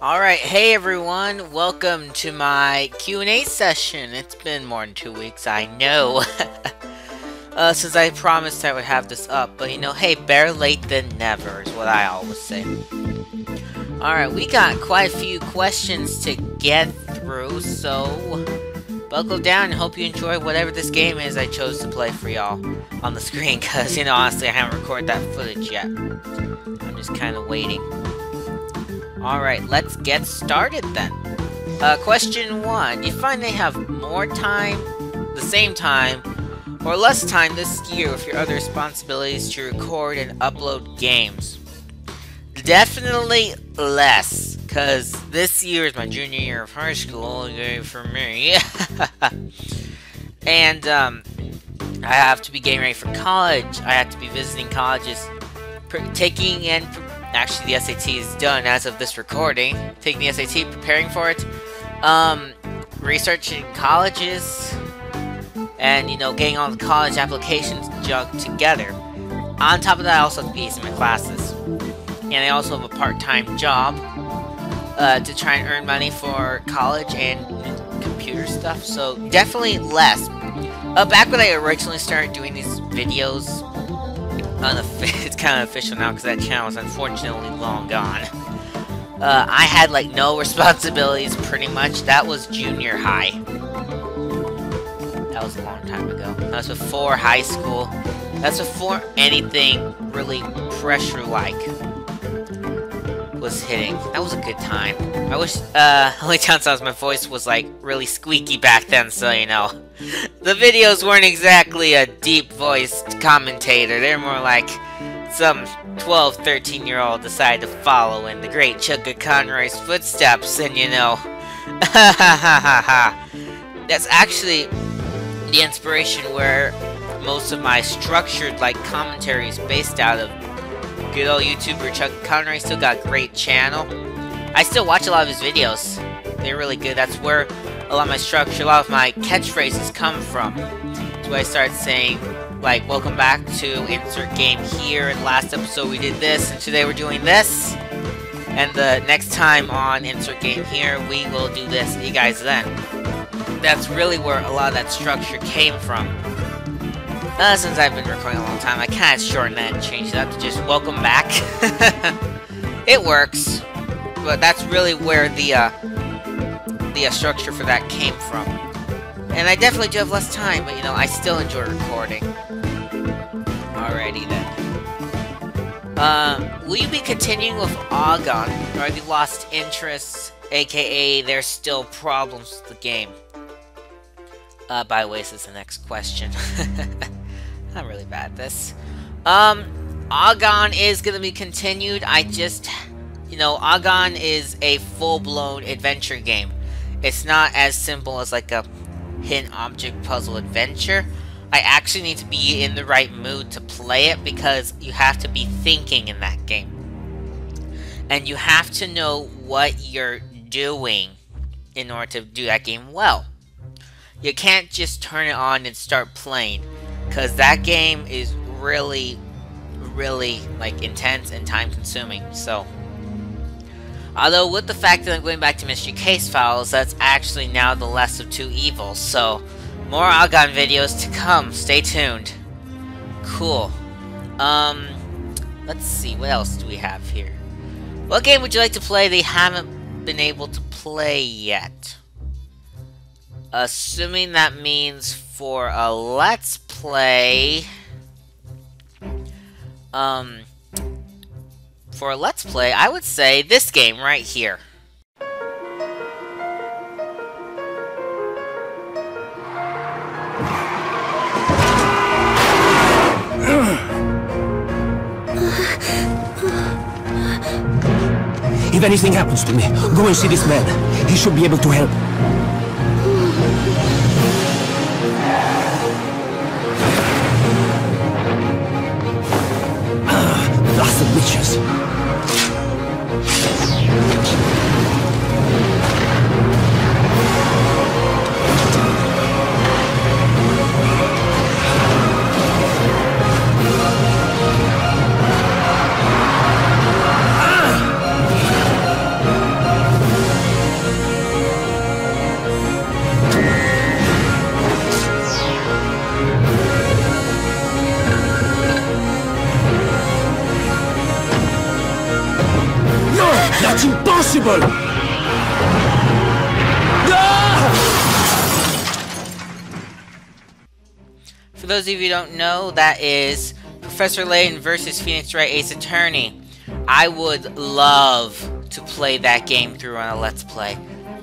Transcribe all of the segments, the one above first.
Alright, hey everyone, welcome to my Q&A session. It's been more than 2 weeks, I know. Since I promised I would have this up, but hey, better late than never is what I always say. Alright, we got quite a few questions to get through, so buckle down and hope you enjoy whatever this game is I chose to play for y'all on the screen, because, honestly, I haven't recorded that footage yet. I'm just kind of waiting. Alright, let's get started then. Question 1. Do you find they have more time, the same time, or less time this year with your other responsibilities to record and upload games? Definitely less, because this year is my junior year of high school, yay for me. And, I have to be getting ready for college. I have to be visiting colleges, taking and... Actually, the SAT is done as of this recording. Taking the SAT, preparing for it. Researching colleges. And, getting all the college applications jugged together. On top of that, I also have to be acing my classes. And I also have a part-time job to try and earn money for college and computer stuff. So, definitely less. Back when I originally started doing these videos, it's kind of official now because that channel is unfortunately long gone. I had no responsibilities pretty much. That was junior high. That was a long time ago. That was before high school. That's before anything really pressure-like was hitting. That was a good time. I wish, only downside was my voice was really squeaky back then, so the videos weren't exactly a deep-voiced commentator. They're more like some 12, 13-year-old decided to follow in the great Chugga Conroy's footsteps, and that's actually the inspiration where most of my structured, commentary is based out of. Good old YouTuber Chugga Conroy still got a great channel. I still watch a lot of his videos. They're really good. That's where a lot of my structure, a lot of my catchphrases come from. That's why I started saying, welcome back to insert game here, and last episode we did this, and today we're doing this. And the next time on insert game here, we will do this. See you guys then. That's really where a lot of that structure came from. Since I've been recording a long time, I kind of shortened that and changed it up to just welcome back. It works, but that's really where the structure for that came from. And I definitely do have less time, but I still enjoy recording. Alrighty then. Will you be continuing with Agon, or have you lost interest, aka there's still problems with the game? By the way, this is the next question. I'm really bad at this. Agon is gonna be continued. Agon is a full-blown adventure game. It's not as simple as a hidden object puzzle adventure. I actually need to be in the right mood to play it because you have to be thinking in that game. And you have to know what you're doing in order to do that game well. You can't just turn it on and start playing, because that game is really, really, intense and time-consuming, so. Although, with the fact that I'm going back to Mystery Case Files, that's actually now the less of two evils, so. More Agon videos to come, stay tuned. Cool. Let's see, what else do we have here? What game would you like to play that you haven't been able to play yet? Assuming that means for a Let's Play... For a Let's Play, I would say this game right here. If anything happens to me, go and see this man. He should be able to help. Lots of witches. That's impossible! For those of you who don't know, that is Professor Layton versus Phoenix Wright Ace Attorney. I would love to play that game through on a Let's Play.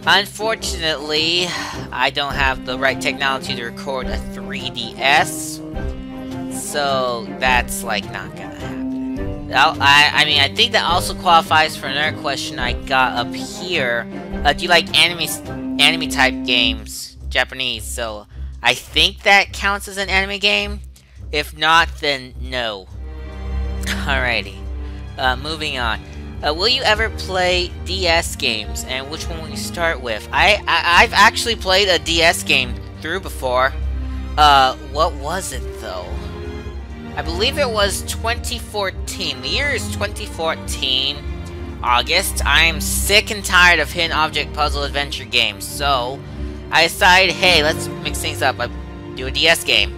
Unfortunately, I don't have the right technology to record a 3DS, so that's like not gonna happen. I mean, I think that also qualifies for another question I got up here. Do you like anime type games, Japanese? So I think that counts as an anime game. If not, then no. Alrighty, moving on. Will you ever play DS games, and which one will you start with? I've actually played a DS game through before. What was it though? I believe it was 2014. The year is 2014, August. I am sick and tired of hidden object puzzle adventure games, so I decided, hey, let's mix things up. I do a DS game.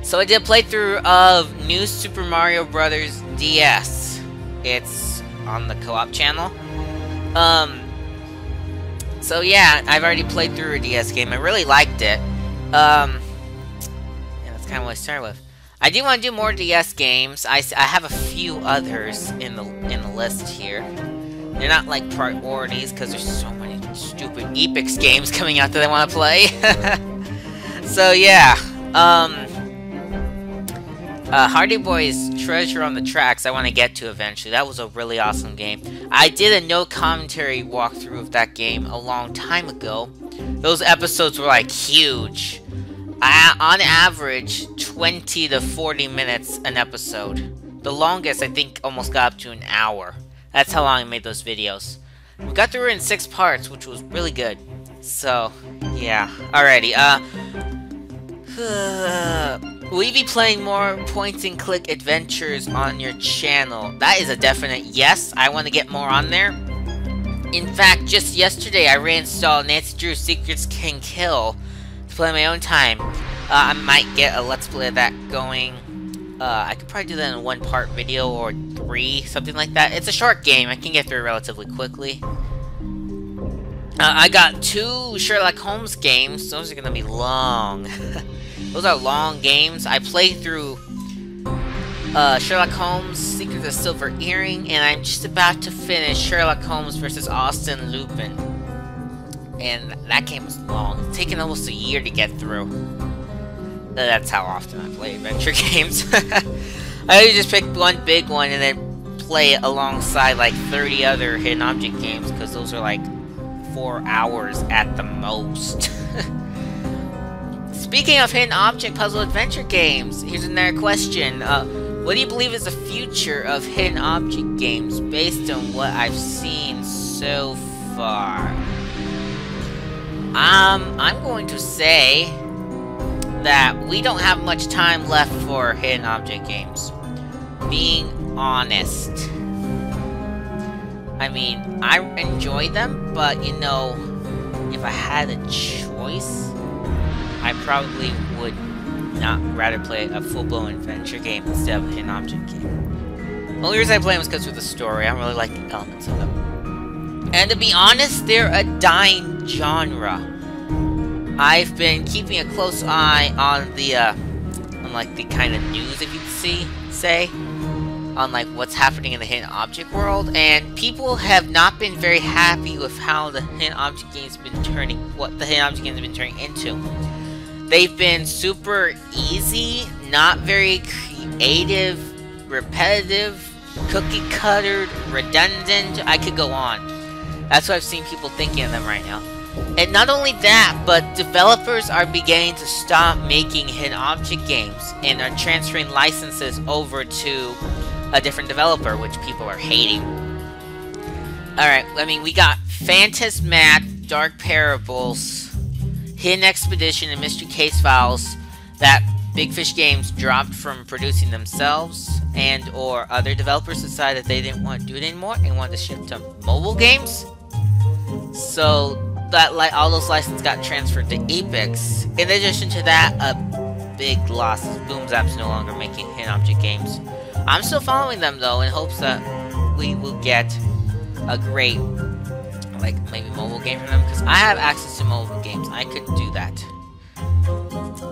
So I did a playthrough of New Super Mario Bros. DS. It's on the co-op channel. So yeah, I've already played through a DS game. I really liked it. Yeah, that's kind of what I started with. I do want to do more DS games. I have a few others in the list here. They're not like priorities because there's so many stupid Epix games coming out that I want to play. So yeah, Hardy Boy's Treasure on the Tracks I want to get to eventually. That was a really awesome game. I did a no commentary walkthrough of that game a long time ago. Those episodes were like huge. On average, 20 to 40 minutes an episode. The longest, I think, almost got up to an hour. That's how long I made those videos. We got through it in 6 parts, which was really good. So, yeah. Alrighty, will you be playing more point-and-click adventures on your channel? That is a definite yes. I want to get more on there. In fact, just yesterday, I reinstalled Nancy Drew's Secrets Can Kill to play my own time. I might get a Let's Play of that going. I could probably do that in a 1-part video or 3, something like that. It's a short game. I can get through it relatively quickly. I got 2 Sherlock Holmes games. Those are going to be long. Those are long games. I played through Sherlock Holmes, Secrets of Silver Earring, and I'm just about to finish Sherlock Holmes vs. Austin Lupin. And that game was long. It's taken almost a year to get through. That's how often I play adventure games. I usually just pick one big one and then play it alongside like 30 other hidden object games, because those are like 4 hours at the most. Speaking of hidden object puzzle adventure games, here's another question. What do you believe is the future of hidden object games based on what I've seen so far? I'm going to say that we don't have much time left for hidden object games. Being honest. I mean, I enjoy them, but you know, if I had a choice, I probably would not rather play a full-blown adventure game instead of a hidden object game. The only reason I play them is because of the story. I don't really like the elements of them. And to be honest, they're a dying genre. I've been keeping a close eye on the, like the kind of news, if you could say, on like what's happening in the hidden object world, and people have not been very happy with how the hidden object games have been turning, what the hidden object games have been turning into. They've been super easy, not very creative, repetitive, cookie-cuttered, redundant. I could go on. That's what I've seen people thinking of them right now. And not only that, but developers are beginning to stop making hidden object games and are transferring licenses over to a different developer, which people are hating. Alright, I mean, we got Phantasmat, Dark Parables, Hidden Expedition, and Mystery Case Files that Big Fish Games dropped from producing themselves, and or other developers decided they didn't want to do it anymore and wanted to shift to mobile games. So that, like, all those licenses got transferred to Epix. In addition to that, a big loss is Boom Zap's no longer making hidden object games. I'm still following them though, in hopes that we will get a great, like, maybe mobile game for them, because I have access to mobile games. I could do that.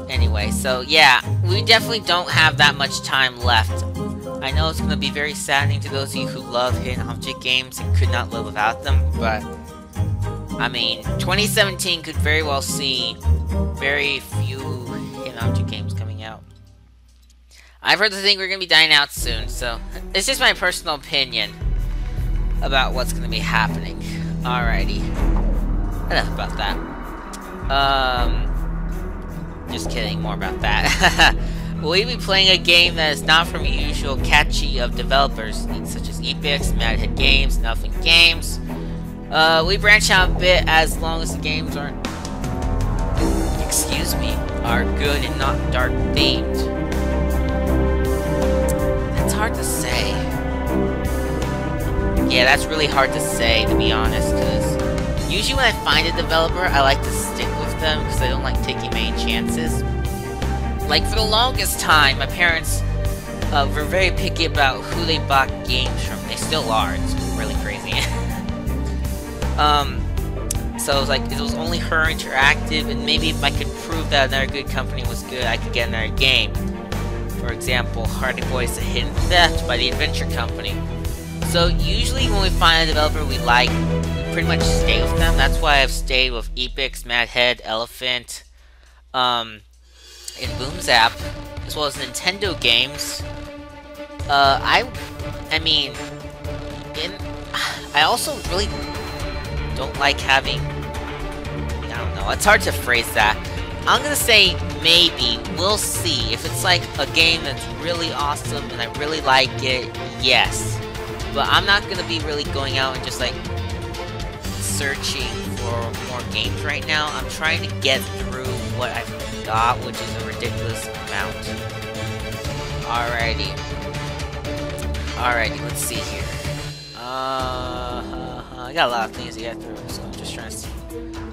Anyway, so yeah, we definitely don't have that much time left. I know it's going to be very saddening to those of you who love hidden object games and could not live without them, but I mean, 2017 could very well see very few hidden object games coming out. I've heard the thing we're going to be dying out soon, so it's just my personal opinion about what's going to be happening. Alrighty. Enough about that. Just kidding, more about that. Will we be playing a game that is not from the usual catchy of developers, such as Epix, Madhead Games, Nothing Games? We branch out a bit as long as the games aren't, excuse me, are good and not dark themed. That's hard to say. Yeah, that's really hard to say, to be honest, because usually when I find a developer, I like to stick with them because I don't like taking many chances. Like, for the longest time, my parents were very picky about who they bought games from. They still are. It's really crazy. So it was like, it was only Her Interactive, and maybe if I could prove that another good company was good, I could get another game. For example, Hardy Boys: The Hidden Theft by the Adventure Company. So usually when we find a developer we like, we pretty much stay with them. That's why I've stayed with Epix, Madhead, Elephant, and Boom Zap, as well as Nintendo games. I mean, I also really don't like having, I don't know, it's hard to phrase that. I'm gonna say maybe, we'll see. If it's like a game that's really awesome and I really like it, yes. But I'm not gonna be really going out and just like searching for more games right now. I'm trying to get through what I've got, which is a ridiculous amount. Alrighty. Alrighty, let's see here. I got a lot of things to get through, so I'm just trying to see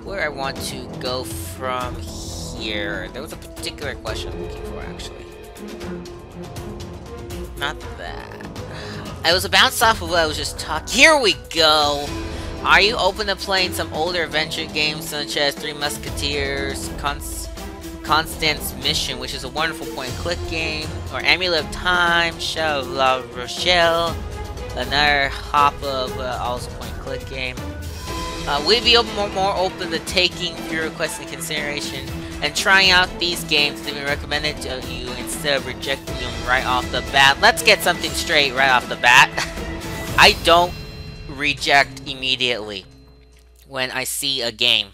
where I want to go from here. There was a particular question I'm looking for, actually. Not that. I was a bounce off of what I was just talking. Here we go! Are you open to playing some older adventure games such as Three Musketeers, Constance Mission, which is a wonderful point-and-click game, or Amulet of Time, Shadow of La Rochelle, another hop of also point-and-click game? We'd be more open to taking your requests into consideration and trying out these games that have been recommended to you instead of rejecting them right off the bat. Let's get something straight right off the bat. I don't reject immediately when I see a game.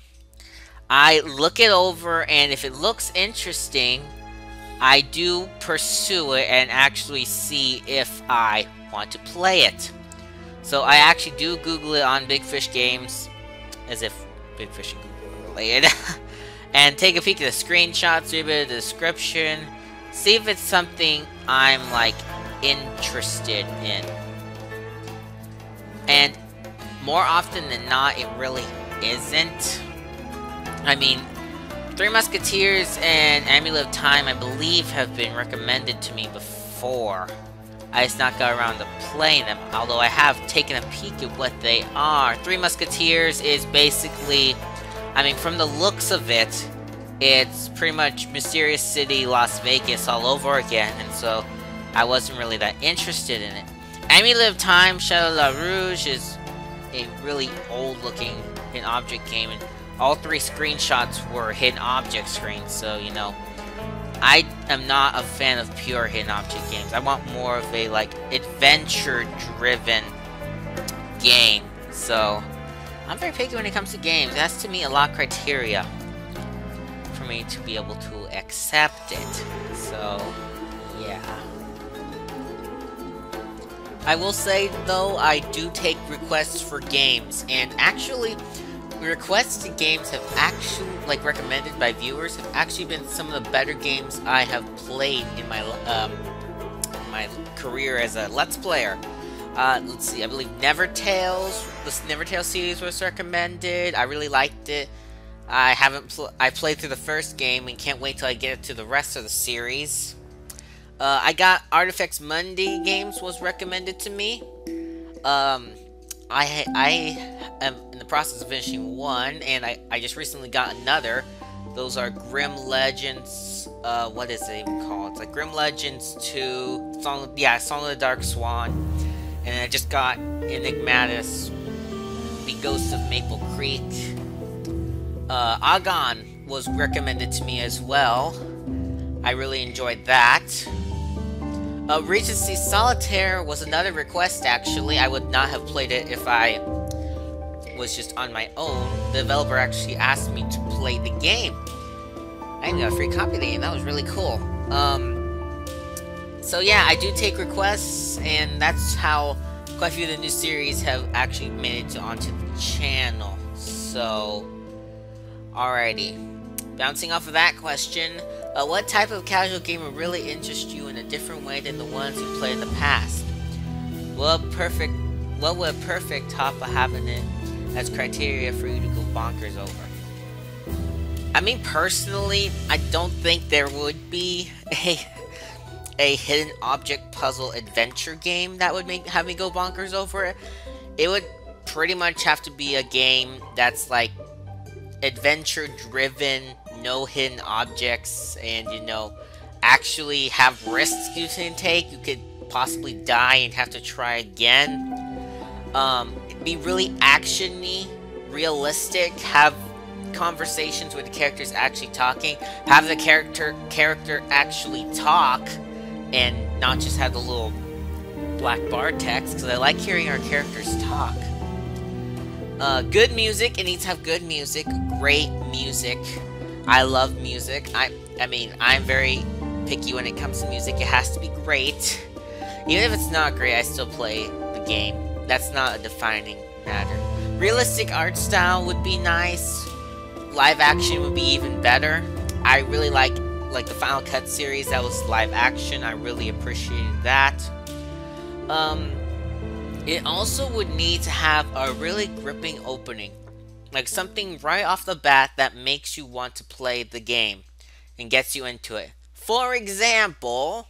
I look it over, and if it looks interesting, I do pursue it and actually see if I want to play it. So I actually do Google it on Big Fish Games, as if Big Fish and Google are related, and take a peek at the screenshots, read a bit of the description, see if it's something I'm like interested in. And more often than not, it really isn't. I mean, Three Musketeers and Amulet of Time, I believe, have been recommended to me before. I just not got around to playing them, although I have taken a peek at what they are. Three Musketeers is basically, I mean, from the looks of it, it's pretty much Mysterious City, Las Vegas all over again, and so I wasn't really that interested in it. Amulet of Time, Shadow of La Rouge is a really old-looking hidden object game, and all three screenshots were hidden object screens, so, you know, I am not a fan of pure hidden object games. I want more of a, like, adventure-driven game, so I'm very picky when it comes to games. That's, to me, a lot of criteria for me to be able to accept it, so, yeah. I will say, though, I do take requests for games, and actually, requests to games have actually, like, recommended by viewers, have actually been some of the better games I have played in my career as a Let's Player. Let's see, I believe Nevertales, the Nevertales series was recommended. I really liked it. I played through the first game and can't wait till I get to the rest of the series. I got Artifex Mundi games was recommended to me. I am in the process of finishing one, and I just recently got another. Those are Grim Legends, what is it even called? It's like Grim Legends 2, Song of the Dark Swan, and I just got Enigmatis, The Ghost of Maple Creek. Agon was recommended to me as well. I really enjoyed that. Regency Solitaire was another request, actually. I would not have played it if I was just on my own. The developer actually asked me to play the game. I even got a free copy of the game. That was really cool. So yeah, I do take requests, and that's how quite a few of the new series have actually made it onto the channel. So, alrighty. Bouncing off of that question, what type of casual gamer really interests you in a different way than the ones you played in the past? What would a perfect top of having it as criteria for you to go bonkers over? I mean, personally, I don't think there would be a hidden object puzzle adventure game that would have me go bonkers over it. It would pretty much have to be a game that's like adventure driven, no hidden objects, and you know, actually have risks you can take. You could possibly die and have to try again. It'd be really actiony, realistic, have conversations with the characters actually talking, have the character actually talk, and not just have the little black bar text, because I like hearing our characters talk. Good music. It needs to have good music, great music. I love music. I mean, I'm very picky when it comes to music. It has to be great. Even if it's not great, I still play the game. That's not a defining matter. Realistic art style would be nice. Live action would be even better. I really like the Final Cut series that was live action. I really appreciated that. It also would need to have a really gripping opening. Like something right off the bat that makes you want to play the game and gets you into it. For example,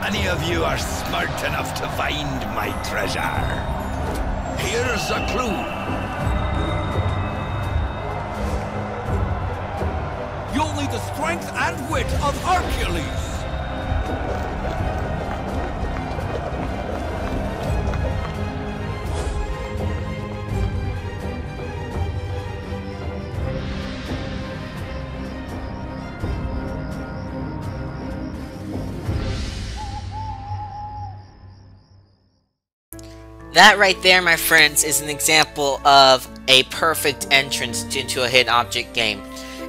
Any of you are smart enough to find my treasure. Here's a clue. You'll need the strength and wit of Hercules. that right there, my friends, is an example of a perfect entrance into a hidden object game.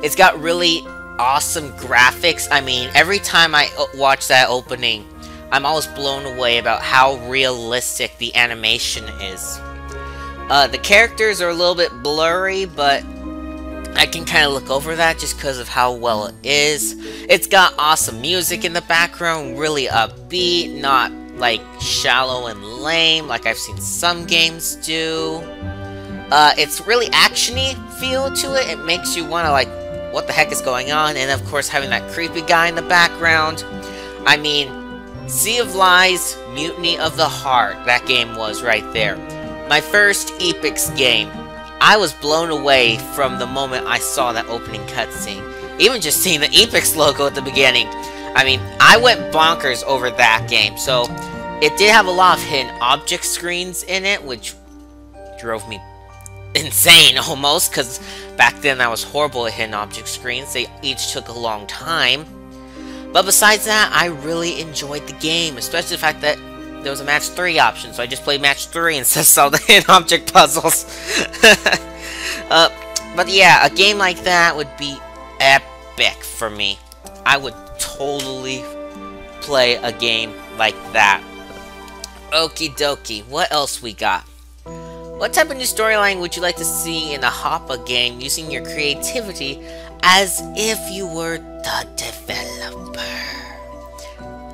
It's got really awesome graphics. I mean, every time I watch that opening, I'm always blown away about how realistic the animation is. The characters are a little bit blurry, but I can kind of look over that just because of how well it is. It's got awesome music in the background, really upbeat, not like shallow and lame like I've seen some games do. It's really actiony feel to it. It makes you want to like, what the heck is going on? And of course having that creepy guy in the background. I mean, Sea of Lies, Mutiny of the Heart, that game was right there. My first Epix game. I was blown away from the moment I saw that opening cutscene. Even just seeing the Epix logo at the beginning. I mean, I went bonkers over that game. So, it did have a lot of hidden object screens in it, which drove me insane almost, because back then I was horrible at hidden object screens. They each took a long time. But besides that, I really enjoyed the game, especially the fact that there was a match 3 option, so I just played match 3 instead of all the hidden object puzzles. But yeah, a game like that would be epic for me. I would totally play a game like that. Okie dokie, what else we got? What type of new storyline would you like to see in a Hoppa game using your creativity as if you were the developer?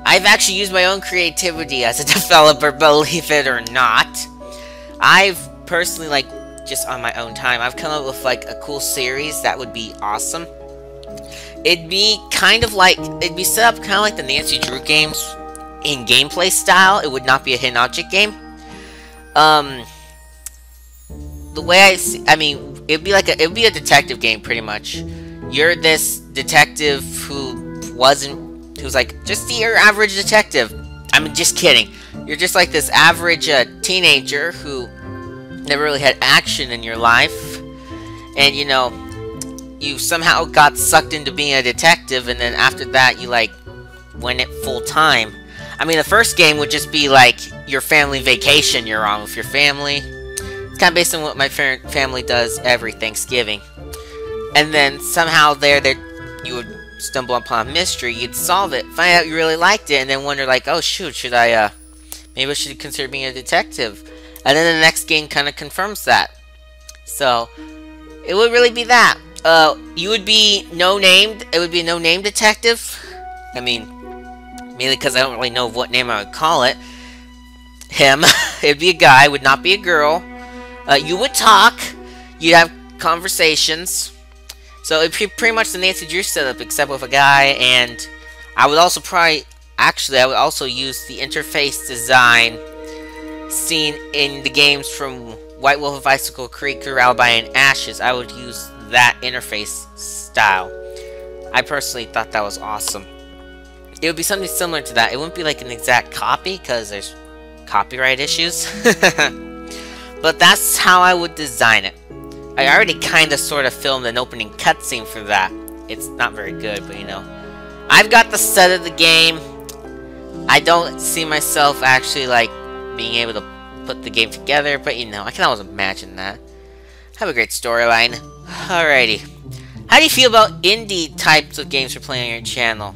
I've actually used my own creativity as a developer, believe it or not. I've personally, like, just on my own time, I've come up with, like, a cool series that would be awesome. It'd be kind of like, it'd be set up kind of like the Nancy Drew games in gameplay style. It would not be a hidden object game. The way I mean, it'd be like a detective game pretty much. You're this detective who's like just your average detective. I'm just kidding. You're just like this average teenager who never really had action in your life, and you know, you somehow got sucked into being a detective, and then after that you like went it full time. I mean, the first game would just be like your family vacation you're on with your family. It's kind of based on what my family does every Thanksgiving. And then somehow there you would stumble upon a mystery, you'd solve it, find out you really liked it, and then wonder like, oh shoot, maybe I should consider being a detective. And then the next game kind of confirms that. So, it would really be that. You would be no-named, it would be a no-name detective. I mean, mainly because I don't really know what name I would call it. Him. It'd be a guy, would not be a girl. You would talk, you'd have conversations. So it'd be pretty much the Nancy Drew setup, except with a guy, and I would also I would also use the interface design seen in the games from White Wolf of Icicle Creek or Alibi and Ashes. I would use that interface style. I personally thought that was awesome. It would be something similar to that. It wouldn't be like an exact copy, because there's copyright issues. But that's how I would design it. I already kind of sort of filmed an opening cutscene for that. It's not very good, but you know. I've got the set of the game. I don't see myself actually like being able to put the game together, but you know, I can always imagine that. Have a great storyline. Alrighty. How do you feel about indie types of games for playing on your channel?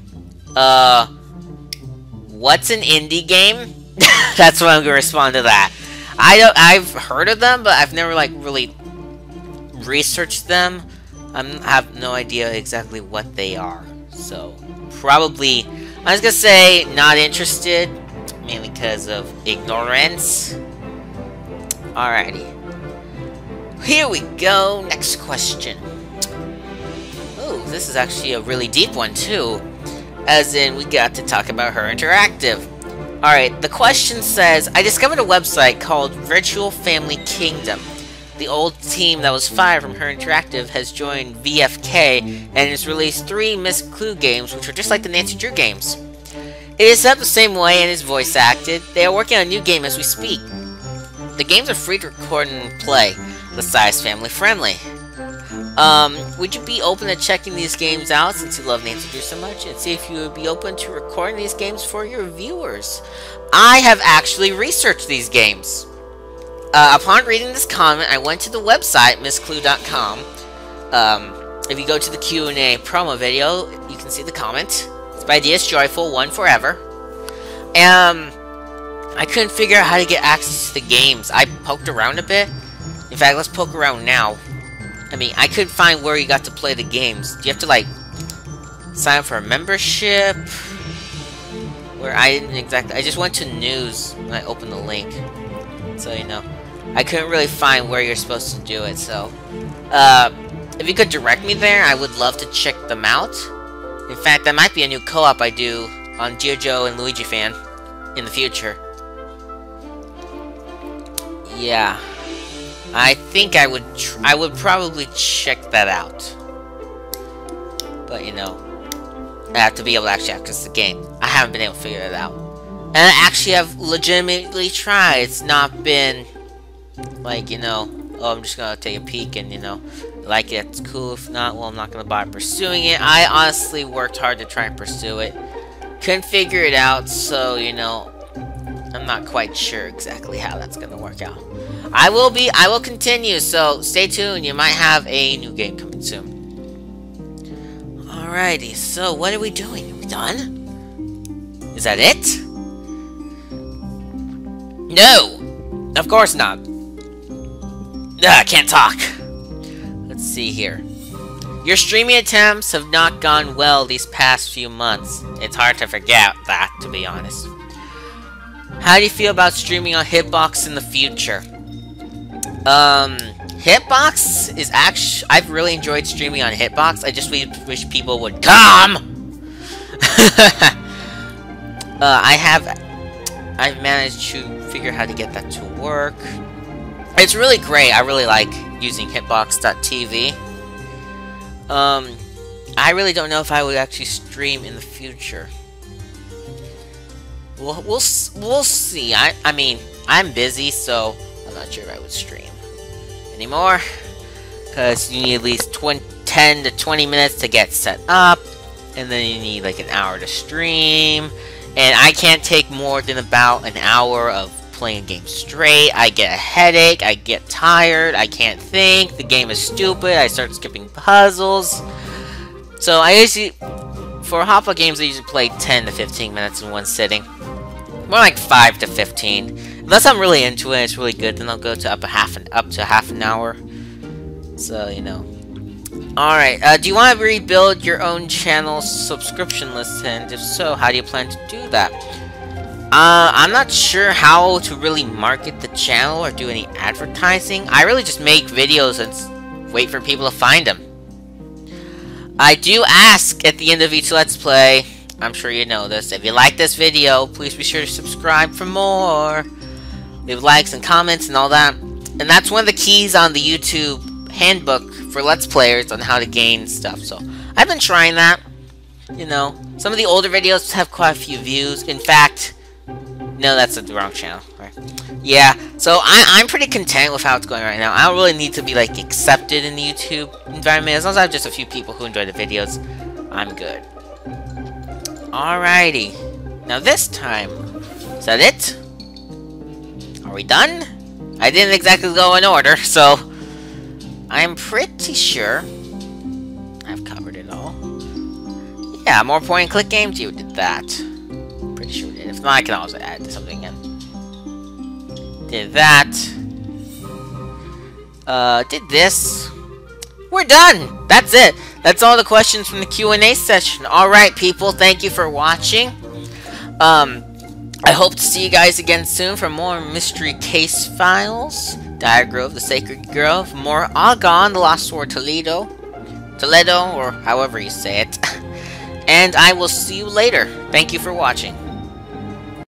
What's an indie game? That's what I'm gonna respond to that. I've heard of them, but I've never like really researched them. I have no idea exactly what they are. So, probably, I was gonna say not interested, mainly because of ignorance. Alrighty. Here we go, next question. Oh, this is actually a really deep one too. As in, we got to talk about Her Interactive. Alright, the question says, I discovered a website called Virtual Family Kingdom. The old team that was fired from Her Interactive has joined VFK and has released 3 Miss Clue games, which are just like the Nancy Drew games. It is set up the same way and is voice acted. They are working on a new game as we speak. The games are free to record and play, besides family friendly. Would you be open to checking these games out since you love Nancy Drew so much, and see if you would be open to recording these games for your viewers? I have actually researched these games. Upon reading this comment, I went to the website, missclue.com. If you go to the Q&A promo video, you can see the comment. It's by DS Joyful, One Forever. I couldn't figure out how to get access to the games. I poked around a bit. In fact, let's poke around now. I mean, I couldn't find where you got to play the games. Do you have to, like, sign up for a membership? Where I didn't exactly... I just went to news when I opened the link. So, you know. I couldn't really find where you're supposed to do it, so... if you could direct me there, I would love to check them out. In fact, that might be a new co-op I do on JoJo and Luigi Fan in the future. Yeah. I think I would probably check that out. But, you know, I have to be able to actually access the game. I haven't been able to figure it out. And I actually have legitimately tried. It's not been, like, you know, oh, I'm just gonna take a peek and, you know, like it, it's cool. If not, well, I'm not gonna bother pursuing it. I honestly worked hard to try and pursue it. Couldn't figure it out, so, you know, I'm not quite sure exactly how that's gonna work out. I will continue, so stay tuned. You might have a new game coming soon. Alrighty, so what are we doing? Are we done? Is that it? No! Of course not. I can't talk. Let's see here. Your streaming attempts have not gone well these past few months. It's hard to forget that, to be honest. How do you feel about streaming on Hitbox in the future? Hitbox is actually... I've really enjoyed streaming on Hitbox. I just wish people would come! I've managed to figure how to get that to work. It's really great. I really like using Hitbox.tv. I really don't know if I would actually stream in the future. We'll see. I mean, I'm busy, so I'm not sure if I would stream anymore. Because you need at least 10 to 20 minutes to get set up. And then you need like an hour to stream. And I can't take more than about an hour of playing a game straight. I get a headache, I get tired, I can't think, the game is stupid, I start skipping puzzles. So I usually, for Hoppa games, I usually play 10 to 15 minutes in one sitting. More like 5 to 15. Unless I'm really into it, it's really good, then I'll go to up to half an hour. So, you know. Alright, do you want to rebuild your own channel's subscription list? And if so, how do you plan to do that? I'm not sure how to really market the channel or do any advertising. I really just make videos and wait for people to find them. I do ask at the end of each Let's Play, I'm sure you know this, if you like this video, please be sure to subscribe for more. Leave likes and comments and all that. And that's one of the keys on the YouTube handbook for Let's Players on how to gain stuff. So I've been trying that. You know, some of the older videos have quite a few views. In fact, no, that's the wrong channel. Right. Yeah, so I'm pretty content with how it's going right now. I don't really need to be like accepted in the YouTube environment. As long as I have just a few people who enjoy the videos, I'm good. Alrighty. Now this time, is that it? Are we done? I didn't exactly go in order, so I'm pretty sure I've covered it all. Yeah, more point and click games, you did that. Pretty sure we did. If not, I can also add something in. Did that. Did this. We're done! That's it! That's all the questions from the Q&A session. Alright, people, thank you for watching. I hope to see you guys again soon for more Mystery Case Files, Dire Grove, the Sacred Grove, more Agon, the Lost Sword, Toledo, or however you say it. And I will see you later. Thank you for watching.